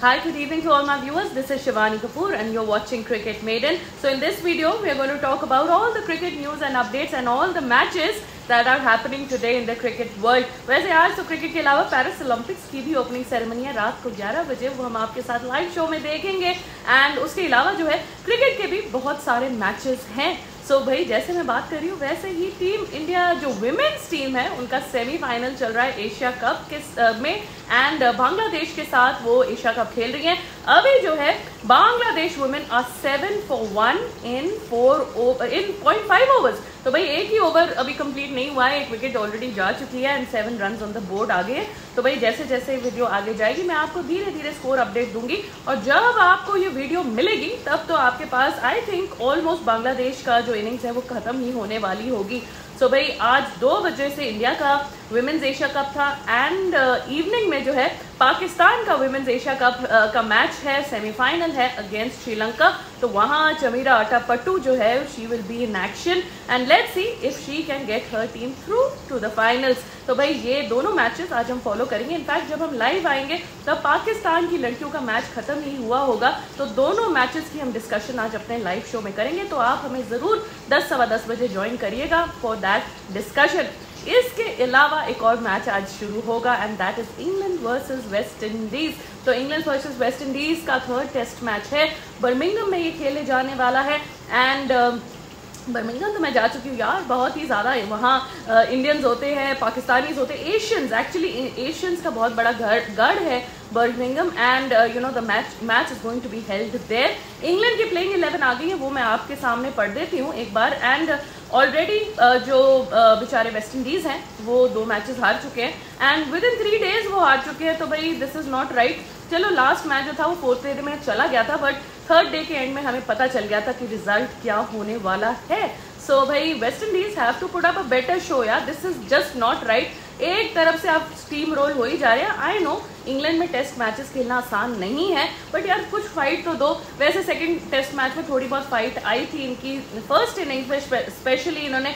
Hi, good evening to all my viewers. This is Shivani Kapoor and you're watching Cricket Maiden. So in this video, we are going to talk about all the cricket news and updates and all the matches that are happening today in the cricket world. वैसे आज तो cricket के अलावा Paris Olympics की भी opening ceremony है रात को 11 बजे, वो हम आपके साथ लाइव शो में देखेंगे। एंड उसके अलावा जो है क्रिकेट के भी बहुत सारे मैचेस हैं। सो भाई जैसे मैं बात कर रही हूँ वैसे ही टीम इंडिया जो विमेन्स टीम है उनका सेमीफाइनल चल रहा है एशिया कप के में एंड बांग्लादेश के साथ वो एशिया कप खेल रही हैं। अभी जो है Bangladesh women are 7 for 1 in 0.5 overs. तो भाई एक ही ओवर अभी कंप्लीट नहीं हुआ है, एक विकेट ऑलरेडी जा चुकी है and 7 run on the board आगे है। तो भाई जैसे जैसे वीडियो आगे जाएगी मैं आपको धीरे धीरे स्कोर अपडेट दूंगी और जब आपको ये वीडियो मिलेगी तब तो आपके पास आई थिंक ऑलमोस्ट बांग्लादेश का जो इनिंग्स है वो खत्म ही होने वाली होगी। सो भाई आज 2 बजे से इंडिया का विमेन्स एशिया कप था एंड इवनिंग में जो है पाकिस्तान का विमेन्स एशिया कप का मैच है, सेमीफाइनल है अगेंस्ट श्रीलंका। तो वहां चमीरा अटापट्टू जो है she will be in action and let's see if she can get her team through to the finals. तो भाई ये दोनों मैचेस आज हम फॉलो करेंगे। इनफैक्ट जब हम लाइव आएंगे तब पाकिस्तान की लड़कियों का मैच खत्म ही हुआ होगा, तो दोनों मैचेस की हम डिस्कशन आज अपने लाइव शो में करेंगे। तो आप हमें जरूर 10 सवा 10 बजे ज्वाइन करिएगा फॉर दैट डिस्कशन। इसके अलावा एक और मैच आज शुरू होगा and that is England versus West Indies. तो इंग्लैंड वर्सेस वेस्ट इंडीज का 3rd टेस्ट मैच है, बर्मिंघम में ये खेले जाने वाला है एंड बर्मिंघम तो मैं जा चुकी हूँ यार, बहुत ही ज़्यादा है वहाँ। इंडियंस होते हैं, पाकिस्तानीज होते हैं, एशियंस, एक्चुअली एशियंस का बहुत बड़ा गढ़ है Birmingham and you know the match is going to be held there. England की प्लेइंग 11 आ गई है, वो मैं आपके सामने पढ़ देती हूँ एक बार। एंड ऑलरेडी जो बेचारे वेस्ट इंडीज हैं वो 2 मैचेस हार चुके हैं एंड विद इन 3 डेज वो हार चुके हैं। तो भाई दिस इज नॉट राइट। चलो लास्ट मैच जो था वो 4th डे में चला गया था बट 3rd डे के एंड में हमें पता चल गया था कि रिजल्ट क्या होने वाला है। सो भाई West Indies have to put up a better show यार, this is just not right. एक तरफ से आप स्टीम रोल हो ही जा रहे हैं। आई नो इंग्लैंड में टेस्ट मैचेस खेलना आसान नहीं है बट यार कुछ फाइट तो दो। वैसे सेकंड टेस्ट मैच में थोड़ी बहुत फाइट आई थी इनकी, फर्स्ट इनिंग्स में स्पेशली इन्होंने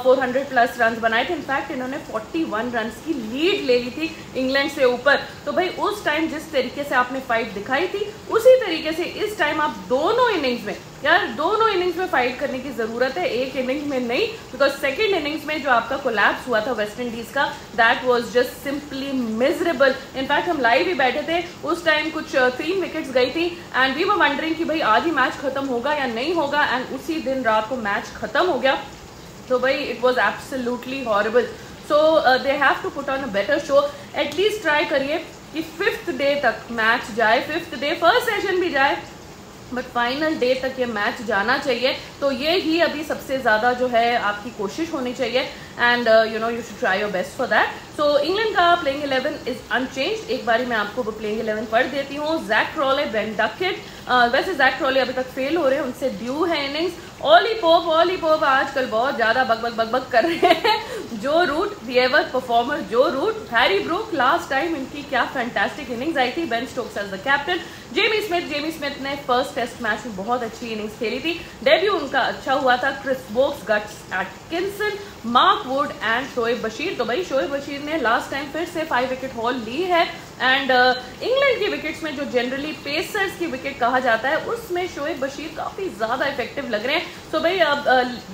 400 प्लस रन बनाए थे। इनफैक्ट इन्होंने 41 रन की लीड ले ली थी इंग्लैंड से ऊपर। तो भाई उस टाइम जिस तरीके से आपने फाइट दिखाई थी उसी तरीके से इस टाइम आप दोनों इनिंग्स में यार दोनों इनिंग्स में फाइट करने की जरूरत है, एक इनिंग्स में नहीं। बिकॉज सेकेंड इनिंग्स में जो आपका कोलैप्स हुआ था वेस्ट इंडीज का that was just simply miserable. In fact हम लाइव ही बैठे थे उस टाइम, कुछ 3 विकेट्स गई थी एंड वी वर वंडरिंग कि भाई आज ही मैच खत्म होगा या नहीं होगा एंड उसी दिन रात को मैच खत्म हो गया। तो भाई it was absolutely horrible. So they have to put on a better show. At least try करिए कि 5th डे तक मैच जाए, 5th डे फर्स्ट सेशन भी जाए बट फाइनल डे तक ये मैच जाना चाहिए। तो ये ही अभी सबसे ज़्यादा जो है आपकी कोशिश होनी चाहिए and you no you should try your best for that. So England का प्लेइंग 11 इज अनचेंज्ड। एक बारी मैं आपको वो प्लेइंग 11 पढ़ देती हूँ। जैक क्रॉले, बेन डकेट, वैसे जैक क्रॉले अभी तक फेल हो रहे हैं, उनसे ड्यू है इनिंग्स। ऑली पोप आजकल बहुत ज़्यादा बक कर रहे हैं। जो रूट द एवर परफॉर्मर जो root, Harry Brook last time इनकी क्या फैंटास्टिक इनिंग्स आई थी। Ben Stokes as the captain. Jamie Smith ने फर्स्ट टेस्ट मैच में बहुत अच्छी इनिंग्स खेली थी, डेब्यू उनका अच्छा हुआ था। Chris Woakes, Gus Atkinson, Mark Wood and Shoaib Bashir. तो भाई शोएब बशीर ने लास्ट टाइम फिर से 5 विकेट हॉल ली है एंड इंग्लैंड की विकेट्स में जो जनरली पेसर्स की विकेट कहा जाता है उसमें शोएब बशीर काफी ज्यादा इफेक्टिव लग रहे हैं। तो भाई अब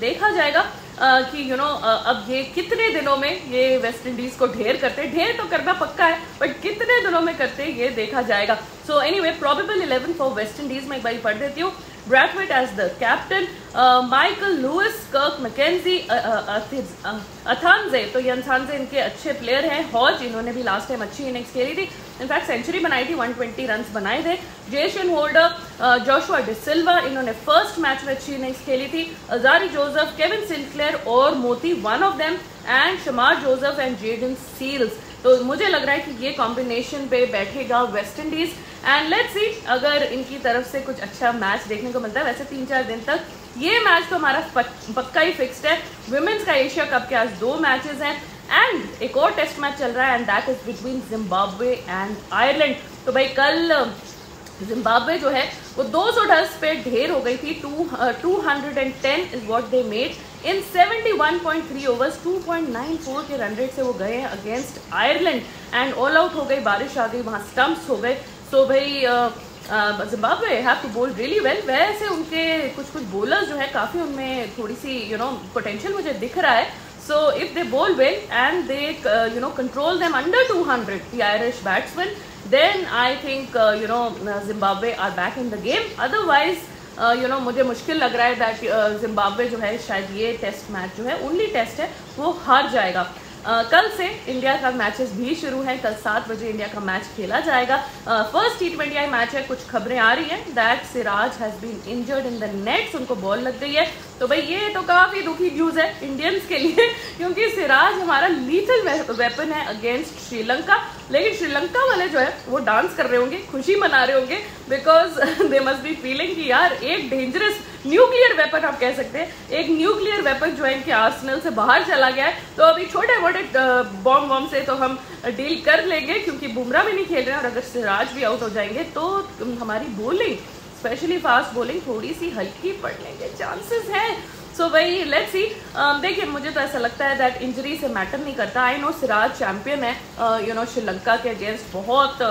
देखा जाएगा कि यू नो अब ये कितने दिनों में ये वेस्ट इंडीज को ढेर करते, ढेर तो करना पक्का है बट कितने दिनों में करते ये देखा जाएगा। So anyway probable 11 for West Indies में एक बार पढ़ देती हूँ। Brathwaite as the captain, Michael Louis, Kirk McKenzie, Athanaze. तो ये अथानजे इनके अच्छे प्लेयर हैं। हॉज, इन्होंने भी लास्ट टाइम अच्छी इनिंग्स खेली थी, इनफैक्ट सेंचुरी बनाई थी, 120 रन बनाए थे। जेसन होल्डर, जोशुआ डिसिल्वा, इन्होंने फर्स्ट मैच में अच्छी इनिंग्स खेली थी। अजारी जोसेफ, केविन सिंक्लेयर और मोती, one of them, and शमार Joseph and Jayden Seales. तो मुझे लग रहा है कि ये कॉम्बिनेशन पे बैठेगा वेस्ट इंडीज एंड लेट्स सी अगर इनकी तरफ से कुछ अच्छा मैच देखने को मिलता है। वैसे 3-4 दिन तक ये मैच तो हमारा पक्का ही फिक्स्ड है। विमेन्स का एशिया कप के आज 2 मैचेस हैं एंड एक और टेस्ट मैच चल रहा है and that is between Zimbabwe and Ireland. तो भाई कल जिम्बाब्वे जो है वो 210 पे ढेर हो गई थी। 210 is what they made in 71.3 overs. 2.94 के रन रेट से वो गए हैं against Ireland and all out हो गई, बारिश आ गई, वहां स्टंप्स हो गए। सो भाई जिम्बाब्वे हैव टू बोल रियली वेल। वैसे उनके कुछ बॉलर्स जो है काफ़ी उनमें थोड़ी सी पोटेंशियल मुझे दिख रहा है। So if they bowl well and they control them under 200, the Irish batsmen, then I think Zimbabwe are back in the game. Otherwise मुझे मुश्किल लग रहा है दैट जिम्बाब्वे जो है शायद ये टेस्ट मैच जो है ओनली टेस्ट है वो हार जाएगा। कल से इंडिया का मैचेस भी शुरू हैं। कल 7 बजे इंडिया का मैच खेला जाएगा। फर्स्ट T20I मैच है। कुछ खबरें आ रही हैं that Siraj has been injured in the nets, उनको बॉल लग गई है। तो भाई ये तो काफी दुखी न्यूज है इंडियंस के लिए, क्योंकि सिराज हमारा लीथल वेपन है अगेंस्ट श्रीलंका। लेकिन श्रीलंका वाले जो है वो डांस कर रहे होंगे, खुशी मना रहे होंगे, because they must be feeling कि यार एक डेंजरस न्यूक्लियर वेपन आप कह सकते हैं, एक न्यूक्लियर वेपन जो है इनके आर्सेनल से बाहर चला गया है। तो अभी छोटे मोटे बॉम्ब से तो हम डील कर लेंगे, क्योंकि बुमराह भी नहीं खेल रहे हैं, और अगर सिराज भी आउट हो जाएंगे तो हमारी बॉलिंग स्पेशली फास्ट बॉलिंग थोड़ी सी हल्की पड़ने के चांसेस हैं। सो भाई लेट्स सी। देखिए मुझे तो ऐसा लगता है दैट इंजरी से मैटर नहीं करता। आई नो सिराज चैंपियन है, श्रीलंका के अगेंस्ट बहुत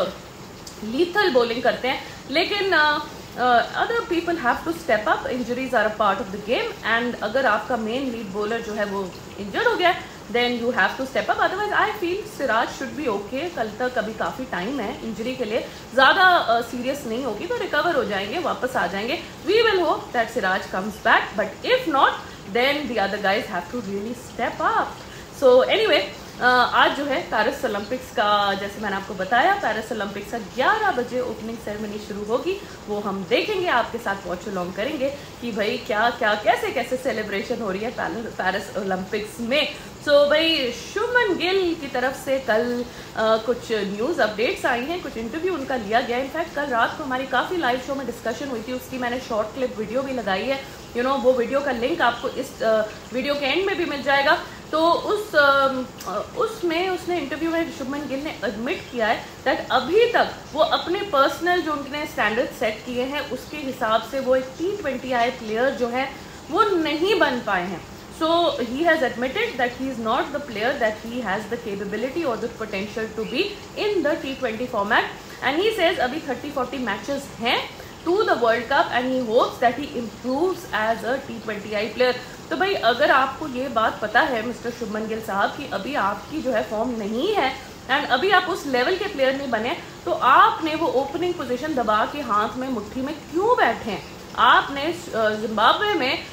लीथल बॉलिंग करते हैं, लेकिन other people have to step up. Injuries are a part of the game, and अगर आपका मेन लीड बॉलर जो है वो इंजर्ड हो गया then you have to step up. Otherwise I feel Siraj should be okay. कल तक अभी काफ़ी टाइम है इंजरी के लिए, ज़्यादा सीरियस नहीं होगी तो रिकवर हो जाएंगे, वापस आ जाएंगे। We will hope that Siraj comes back, but if not then the other guys have to really step up. So anyway आज जो है पेरिस ओलंपिक्स का, जैसे मैंने आपको बताया, पेरिस ओलंपिक्स का 11 बजे ओपनिंग सेरेमनी शुरू होगी। वो हम देखेंगे, आपके साथ वॉच अलोंग करेंगे कि भाई क्या क्या कैसे कैसे सेलिब्रेशन हो रही है पेरिस ओलंपिक्स में। सो भाई शुभमन गिल की तरफ से कल कुछ न्यूज़ अपडेट्स आई हैं, कुछ इंटरव्यू उनका लिया गया। इनफैक्ट कल रात को हमारी काफ़ी लाइव शो में डिस्कशन हुई थी, उसकी मैंने शॉर्ट क्लिप वीडियो भी लगाई है। वो वीडियो का लिंक आपको इस वीडियो के एंड में भी मिल जाएगा। तो उसमें उसने इंटरव्यू में शुभमन गिल ने एडमिट किया है दैट अभी तक वो अपने पर्सनल जो उनने स्टैंडर्ड सेट किए हैं उसके हिसाब से वो एक T20I प्लेयर जो है वो नहीं बन पाए हैं। So he has admitted that he is not the player that he has the capability or the potential to be in the T20 format, and he says अभी 30-40 matches हैं to the World Cup and he hopes that he improves as a T20I player। तो भाई अगर आपको ये बात पता है मिस्टर शुभमन गिल साहब कि अभी आपकी जो है फॉर्म नहीं है एंड अभी आप उस लेवल के प्लेयर नहीं बने, तो आपने वो ओपनिंग पोजीशन दबा के हाथ में मुट्ठी में क्यों बैठे हैं? आपने जिम्बाब्वे में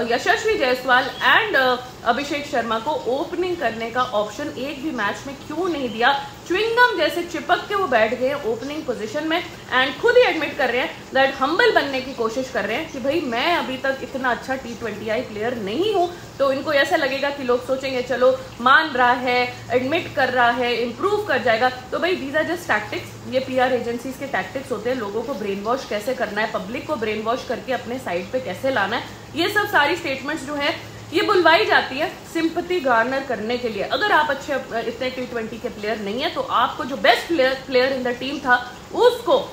यशस्वी जायसवाल एंड अभिषेक शर्मा को ओपनिंग करने का ऑप्शन एक भी मैच में क्यों नहीं दिया? च्विंगम जैसे चिपक के वो बैठ गए ओपनिंग पोजीशन में एंड खुद ही एडमिट कर रहे हैं दैट हम्बल बनने की कोशिश कर रहे हैं कि भाई मैं अभी तक इतना अच्छा T20I प्लेयर नहीं हूँ। तो इनको ऐसा लगेगा कि लोग सोचेंगे चलो मान रहा है, एडमिट कर रहा है, इम्प्रूव कर जाएगा। तो भाई दीज आर जस्ट टैक्टिक्स, ये PR एजेंसीज के टैक्टिक्स होते हैं। लोगों को ब्रेन वॉश कैसे करना है, पब्लिक को ब्रेन वॉश करके अपने साइड पे कैसे लाना है, ये सब सारी स्टेटमेंट्स जो है ये बुलवाई जाती है सिंपैथी गार्नर करने के लिए। अगर आप अच्छे इतने T20 के प्लेयर नहीं है तो आपको जो best player in the team था उसको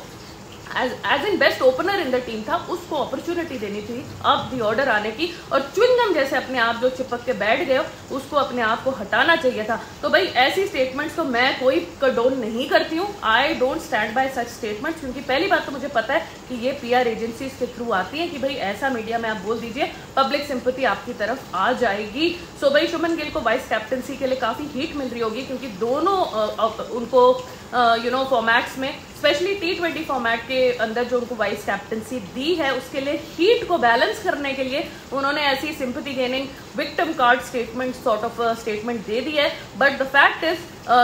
as in best opener in the team था उसको अपॉर्चुनिटी देनी थी अब दी ऑर्डर आने की, और च्विंगम जैसे अपने आप जो चिपक के बैठ गए उसको अपने आप को हटाना चाहिए था। तो भाई ऐसी स्टेटमेंट्स तो मैं कोई कंडोन नहीं करती हूँ। I don't stand by such statements, क्योंकि पहली बात तो मुझे पता है कि ये PR एजेंसीज के थ्रू आती है कि भाई ऐसा मीडिया में आप बोल दीजिए, पब्लिक सिंपैथी आपकी तरफ आ जाएगी। सो भाई शुभमन गिल को वाइस कैप्टनसी के लिए काफ़ी हीट मिल रही होगी, क्योंकि दोनों उनको फॉर्मेट्स में स्पेशली T20 फॉर्मेट के अंदर जो उनको वाइस कैप्टनसी दी है उसके लिए हीट को बैलेंस करने के लिए उन्होंने ऐसी sympathy gaining victim card statement sort of statement दे दी है। But the fact is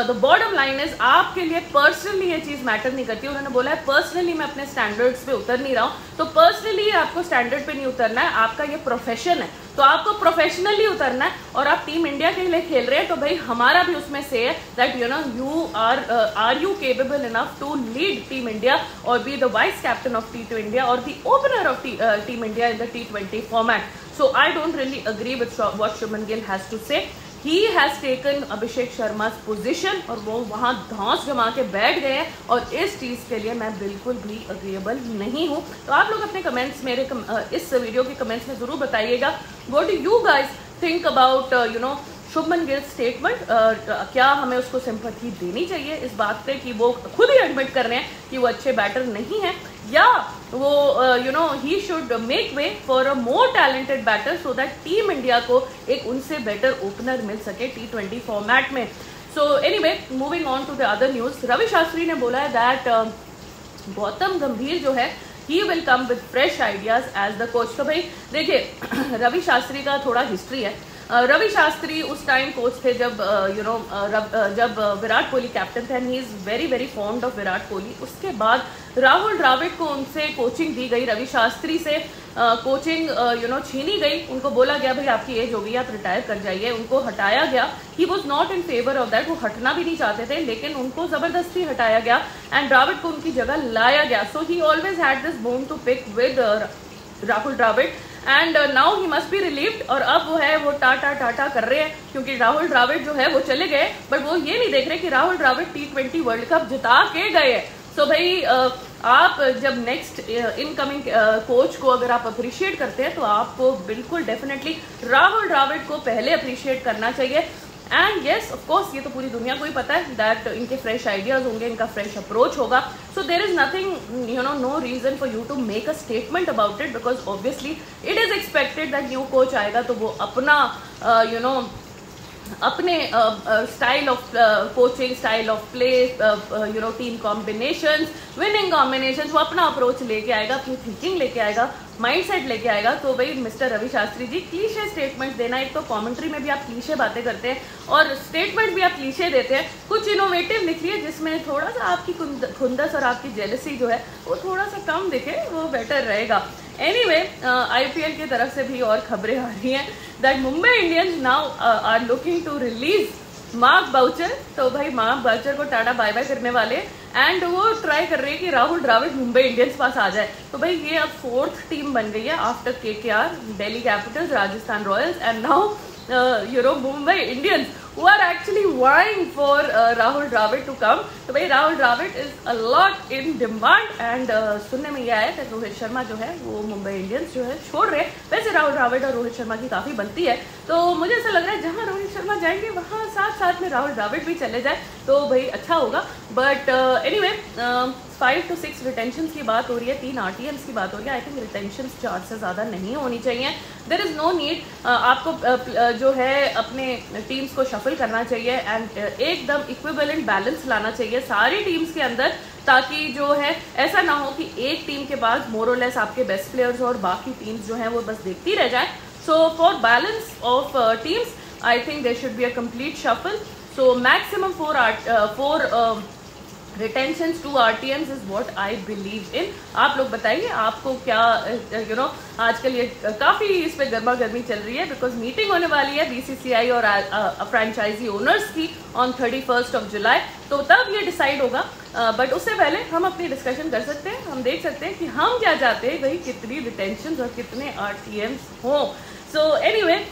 the bottom line is आपके लिए पर्सनली ये चीज मैटर नहीं करती। उन्होंने बोला है पर्सनली मैं अपने स्टैंडर्ड्स पे उतर नहीं रहा हूँ, तो पर्सनली आपको स्टैंडर्ड पे नहीं उतरना है, आपका ये प्रोफेशन है तो आपको प्रोफेशनली उतरना है। और आप टीम इंडिया के लिए खेल रहे हैं तो भाई हमारा भी उसमें से है that you are you capable enough to lead Team India और be the vice captain of T20 India और the opener of Team India in the T20 format. So I don't really agree with what Shubman Gill has to say. He has taken Abhishek Sharma position और वो वहां धौंस जमा के बैठ गए हैं, और इस चीज के लिए मैं बिल्कुल भी अग्रीएबल नहीं हूं। तो आप लोग अपने कमेंट्स इस वीडियो के कमेंट्स में जरूर बताइएगा what do you guys think about Shubman Gill statement, क्या हमें उसको सिंपैथी देनी चाहिए इस बात पे कि वो खुद ही एडमिट कर रहे हैं कि वो अच्छे बैटर नहीं है, या वो ही should make way for a more talented batter so that team India को एक उनसे बेटर ओपनर मिल सके T20 फॉर्मेट में। So anyway, moving on to the other news, Ravi Shastri ने बोला है दैट गौतम गंभीर जो है he will come with fresh ideas as the coach. तो भाई देखिए, रवि शास्त्री का थोड़ा हिस्ट्री है। रवि शास्त्री उस टाइम कोच थे जब जब विराट कोहली कैप्टन थे, and he is very very fond of Virat Kohli. उसके बाद राहुल द्रविड़ को उनसे कोचिंग दी गई, रवि शास्त्री से कोचिंग छीनी गई, उनको बोला गया भाई आपकी एज हो गई, आप रिटायर कर जाइए, उनको हटाया गया। He was not in favour of that, वो हटना भी नहीं चाहते थे, लेकिन उनको जबरदस्ती हटाया गया एंड द्रविड़ को उनकी जगह लाया गया। So he always had this bone to pick with Rahul Dravid and now he must be relieved. और अब वो है वो टाटा कर रहे हैं, क्योंकि राहुल द्रविड़ जो है वो चले गए, बट वो ये नहीं देख रहे कि Rahul Dravid T20 world cup जिता के गए। सो भाई आप जब नेक्स्ट इनकमिंग कोच को अगर आप अप्रिशिएट करते हैं तो आपको बिल्कुल डेफिनेटली राहुल द्रविड़ को पहले अप्रिशिएट करना चाहिए। एंड येस, ऑफ कोर्स, ये तो पूरी दुनिया को ही पता है दैट इनके फ्रेश आइडियाज होंगे, इनका फ्रेश अप्रोच होगा। So there is nothing no reason for you to make a statement about it, because obviously it is expected that new coach आएगा तो वो अपना अपने style of coaching, style of play, team combinations, winning combinations, वो अपना approach लेके आएगा, अपनी थिंकिंग लेके आएगा, माइंडसेट लेके आएगा। तो भाई mister Ravi Shastri ji, cliché statement देना, एक तो कमेंट्री में भी आप क्लीशे बातें करते हैं और स्टेटमेंट भी आप क्लीशे देते हैं, कुछ इनोवेटिव लिखिए जिसमें थोड़ा सा आपकी खुंदस और आपकी जेलसी जो है वो थोड़ा सा कम दिखे, वो बेटर रहेगा। एनीवे, IPL की तरफ से भी और खबरें आ रही हैं that Mumbai Indians now are looking to release Mark Boucher. तो भाई मार्क बाउचर को टाटा बाय बाय करने वाले, एंड वो ट्राई कर रहे हैं कि राहुल द्रविड़ मुंबई इंडियंस पास आ जाए। तो भाई ये अब 4th टीम बन गई है after KKR, Delhi Capitals, Rajasthan Royals and now Mumbai Indians who are actually vying for Rahul Dravid to come। तो भाई Rahul Dravid is a lot in demand and सुनने में यह आया कि रोहित शर्मा जो है वो मुंबई इंडियंस जो है छोड़ रहे हैं। वैसे राहुल द्रविड़ और रोहित शर्मा की काफी बनती है, तो मुझे ऐसा लग रहा है जहां रोहित शर्मा जाएंगे वहां साथ साथ में राहुल द्रविड़ भी चले जाए तो भाई अच्छा होगा। बट एनीवे, 5 to 6 रिटेंशन की बात हो रही है, 3 RTMs की बात हो रही है। आई थिंक रिटेंशन 4 से ज़्यादा नहीं होनी चाहिए। देर इज़ नो नीड, आपको जो है अपने टीम्स को शफल करना चाहिए एंड एकदम इक्विवेलेंट बैलेंस लाना चाहिए सारी टीम्स के अंदर, ताकि जो है ऐसा ना हो कि एक टीम के पास मोर और लेस आपके बेस्ट प्लेयर्स और बाकी टीम्स जो हैं वो बस देखती रह जाए। So for balance of teams I think there should be a complete shuffle. So maximum 4 retention 2 RTMs is what I believe in. आप लोग बताइए आपको क्या आजकल ये काफ़ी इस पे गर्मा गर्मी चल रही है, बिकॉज मीटिंग होने वाली है BCCI और फ्रेंचाइजी ओनर्स की ऑन 31st of July, तो तब ये डिसाइड होगा। बट उससे पहले हम अपनी डिस्कशन कर सकते हैं, हम देख सकते हैं कि हम क्या चाहते हैं, भाई कितनी रिटेंशन और कितने RTMs हों। सो एनीवे,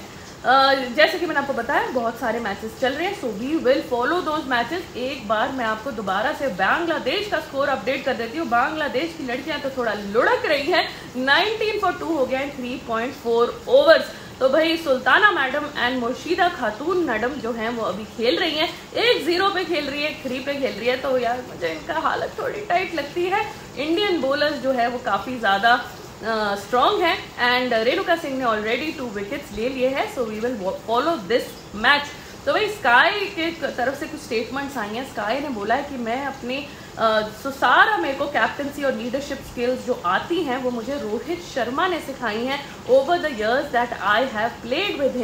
जैसे कि मैंने आपको बताया बहुत सारे मैचेस चल रहे हैं, so we will follow those matches. एक बार मैं आपको दोबारा से बांग्लादेश का स्कोर अपडेट कर देती हूँ। बांग्लादेश की लड़कियां तो थोड़ा लुढ़क रही हैं, 19 for 2 हो गया है 3.4 ओवर्स। तो भाई Sultana madam and Murshida Khatoon madam जो हैं वो अभी खेल रही हैं, 1-0 पे खेल रही है, 3 पे खेल रही है, तो यार मुझे इनका हालत थोड़ी टाइट लगती है। इंडियन बॉलर्स जो है वो काफ़ी ज़्यादा स्ट्रॉन्ग है एंड रेणुका सिंह ने ऑलरेडी 2 विकेट्स ले लिए हैं। So we will follow this match. तो भाई स्काई के तरफ से कुछ स्टेटमेंट्स आई हैं। स्काई ने बोला है कि मैं अपनी सारा मेरे को कैप्टनसी और लीडरशिप स्किल्स जो आती हैं वो मुझे रोहित शर्मा ने सिखाई हैं over the years that I have played with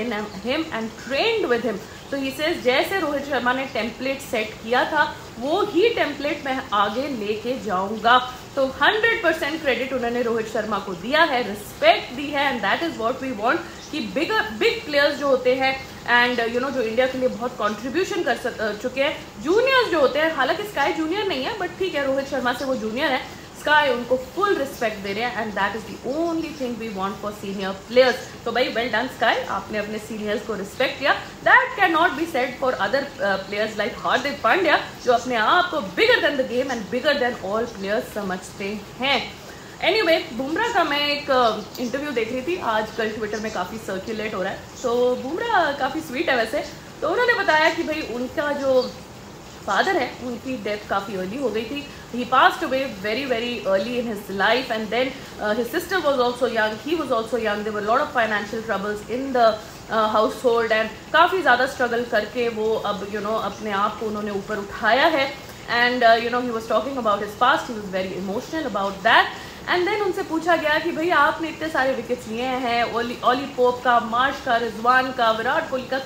him and trained with him. तो ही सेज जैसे रोहित शर्मा ने टेम्पलेट सेट किया था वो ही टेम्पलेट मैं आगे लेके जाऊंगा। तो 100% क्रेडिट उन्होंने रोहित शर्मा को दिया है, रिस्पेक्ट दी है, and that is what we want कि बिग प्लेयर्स जो होते हैं एंड जो इंडिया के लिए बहुत कंट्रीब्यूशन कर चुके हैं, जूनियर्स जो होते हैं, हालांकि स्काई जूनियर नहीं है बट ठीक है रोहित शर्मा से वो जूनियर है, स्काई उनको फुल रिस्पेक्ट दे रहे हैं and that is the only thing we want for senior players. तो भाई वेल डन स्काई, आपने अपने सीनियर्स को रिस्पेक्ट किया। That cannot be said for other players like Hardik Pandya जो अपने आप को bigger than the game and bigger than all players समझते हैं। एनीवे, बुमराह का मैं एक इंटरव्यू देख रही थी, आजकल ट्विटर में काफ़ी सर्कुलेट हो रहा है। तो बुमराह काफ़ी स्वीट है वैसे, तो उन्होंने बताया कि भाई उनका जो फादर है उनकी डेथ काफ़ी अर्ली हो गई थी. He passed away very early in his life, and then his sister was also young, he was also young. There were a lot of financial troubles in the household, and काफ़ी ज़्यादा struggle करके वो अब अपने आप को उन्होंने ऊपर उठाया है. And he was talking about his past. He was very emotional about that. And then उनसे पूछा गया कि भाई आपने इतने सारे विकेट्स लिए हैं, ओली पोप का, मार्श का, रिजवान का, विराट कोहली का,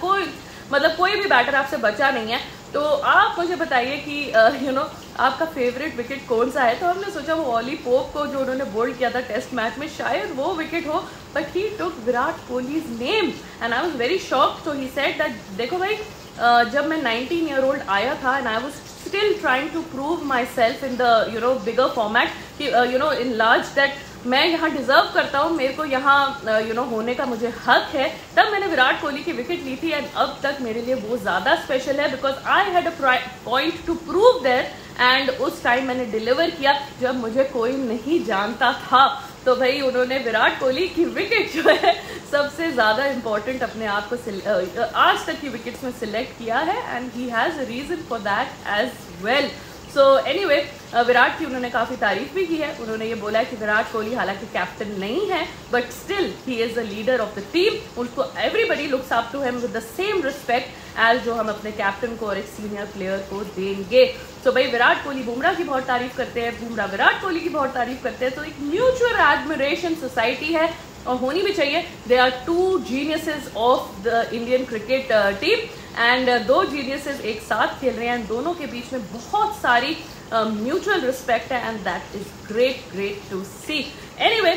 कोई भी बैटर आपसे बचा नहीं है. तो आप मुझे बताइए कि आपका फेवरेट विकेट कौन सा है. तो हमने सोचा वो ओली पोप को जो उन्होंने बोल्ड किया था टेस्ट मैच में शायद वो विकेट हो, but he took Virat Kohli's name and I was very shocked. So he said that देखो भाई जब मैं 19 ईयर ओल्ड आया था and I was still trying to prove myself in the bigger format कि इन लार्ज दैट मैं यहाँ deserve करता हूँ, मेरे को यहाँ होने का मुझे हक है. तब मैंने विराट कोहली की विकेट ली थी एंड अब तक मेरे लिए वो ज़्यादा स्पेशल है because I had a point two prove that. And उस टाइम मैंने डिलीवर किया जब मुझे कोई नहीं जानता था. तो भाई उन्होंने विराट कोहली की विकेट जो है सबसे ज़्यादा इम्पोर्टेंट अपने आप को आज तक की विकेट्स में सिलेक्ट किया है and he has a reason for that as well. So anyway Virat की उन्होंने काफ़ी तारीफ भी की है. उन्होंने ये बोला है कि विराट कोहली हालांकि कैप्टन नहीं है but still he is the leader of the team. उसको everybody looks up to him with the same respect as जो हम अपने कैप्टन को और एक सीनियर प्लेयर को देंगे. तो भाई विराट कोहली बुमराह की बहुत तारीफ करते हैं, बुमराह विराट कोहली की बहुत तारीफ करते हैं. तो एक म्यूचुअल एडमिरेशन सोसाइटी है और होनी भी चाहिए. They are two geniuses of the Indian cricket team and दो जीनियसेस एक साथ खेल रहे हैं. दोनों के बीच में बहुत सारी म्यूचुअल रिस्पेक्ट है and that is great to see. Anyway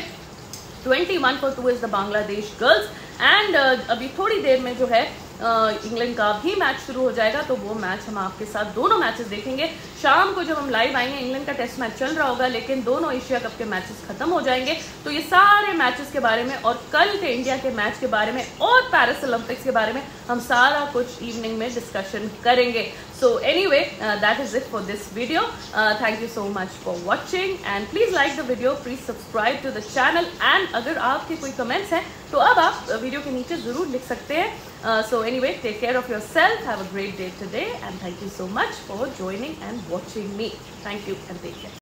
21-2 is the Bangladesh girls and अभी थोड़ी देर में जो है इंग्लैंड का भी मैच शुरू हो जाएगा. तो वो मैच हम आपके साथ दोनों मैचेस देखेंगे. शाम को जब हम लाइव आएंगे इंग्लैंड का टेस्ट मैच चल रहा होगा लेकिन दोनों एशिया कप के मैचेस खत्म हो जाएंगे. तो ये सारे मैचेस के बारे में और कल के इंडिया के मैच के बारे में और पेरिस ओलंपिक्स के बारे में हम सारा कुछ इवनिंग में डिस्कशन करेंगे. So anyway that is it for this video. Thank you so much for watching and please like the video, please subscribe to the channel and अगर आपके कोई कमेंट्स हैं तो अब आप वीडियो के नीचे जरूर लिख सकते हैं. So anyway, take care of yourself. Have a great day today and thank you so much for joining and watching me. Thank you and take care.